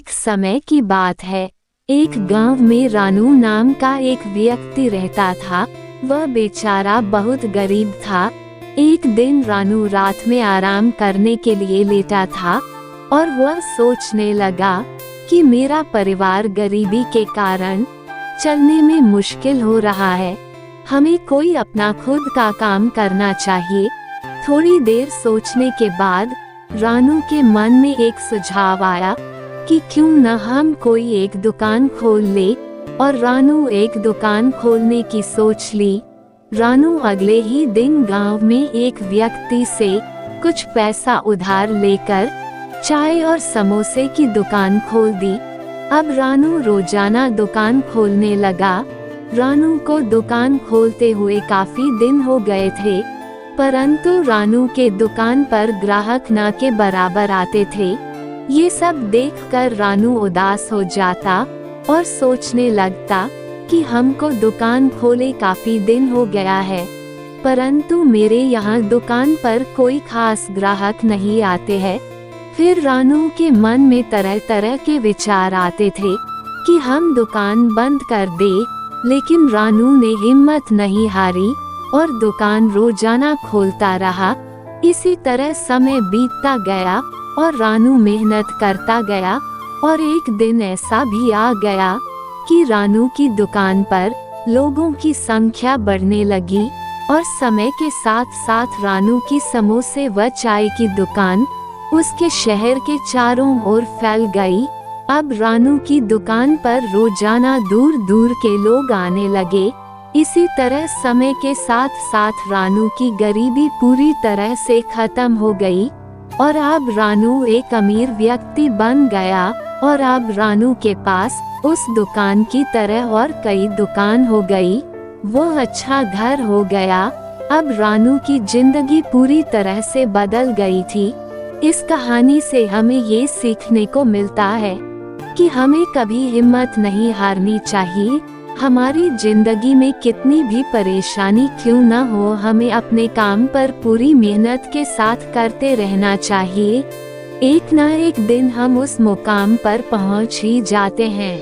एक समय की बात है। एक गांव में रानू नाम का एक व्यक्ति रहता था। वह बेचारा बहुत गरीब था। एक दिन रानू रात में आराम करने के लिए लेटा था और वह सोचने लगा कि मेरा परिवार गरीबी के कारण चलने में मुश्किल हो रहा है। हमें कोई अपना खुद का काम करना चाहिए। थोड़ी देर सोचने के बाद रानू के मन में एक सुझाव आया कि क्यों न हम कोई एक दुकान खोल ले, और रानू एक दुकान खोलने की सोच ली। रानू अगले ही दिन गांव में एक व्यक्ति से कुछ पैसा उधार लेकर चाय और समोसे की दुकान खोल दी। अब रानू रोजाना दुकान खोलने लगा। रानू को दुकान खोलते हुए काफी दिन हो गए थे, परंतु रानू के दुकान पर ग्राहक न के बराबर आते थे। ये सब देखकर रानू उदास हो जाता और सोचने लगता कि हमको दुकान खोले काफी दिन हो गया है, परंतु मेरे यहाँ दुकान पर कोई खास ग्राहक नहीं आते हैं। फिर रानू के मन में तरह तरह के विचार आते थे कि हम दुकान बंद कर दे, लेकिन रानू ने हिम्मत नहीं हारी और दुकान रोजाना खोलता रहा। इसी तरह समय बीतता गया और रानू मेहनत करता गया, और एक दिन ऐसा भी आ गया कि रानू की दुकान पर लोगों की संख्या बढ़ने लगी और समय के साथ साथ रानू की समोसे व चाय की दुकान उसके शहर के चारों ओर फैल गई। अब रानू की दुकान पर रोजाना दूर दूर के लोग आने लगे। इसी तरह समय के साथ साथ रानू की गरीबी पूरी तरह से खत्म हो गई और अब रानू एक अमीर व्यक्ति बन गया, और अब रानू के पास उस दुकान की तरह और कई दुकान हो गई। वो अच्छा घर हो गया। अब रानू की जिंदगी पूरी तरह से बदल गई थी। इस कहानी से हमें ये सीखने को मिलता है कि हमें कभी हिम्मत नहीं हारनी चाहिए। हमारी जिंदगी में कितनी भी परेशानी क्यों न हो, हमें अपने काम पर पूरी मेहनत के साथ करते रहना चाहिए। एक न एक दिन हम उस मुकाम पर पहुंच ही जाते हैं।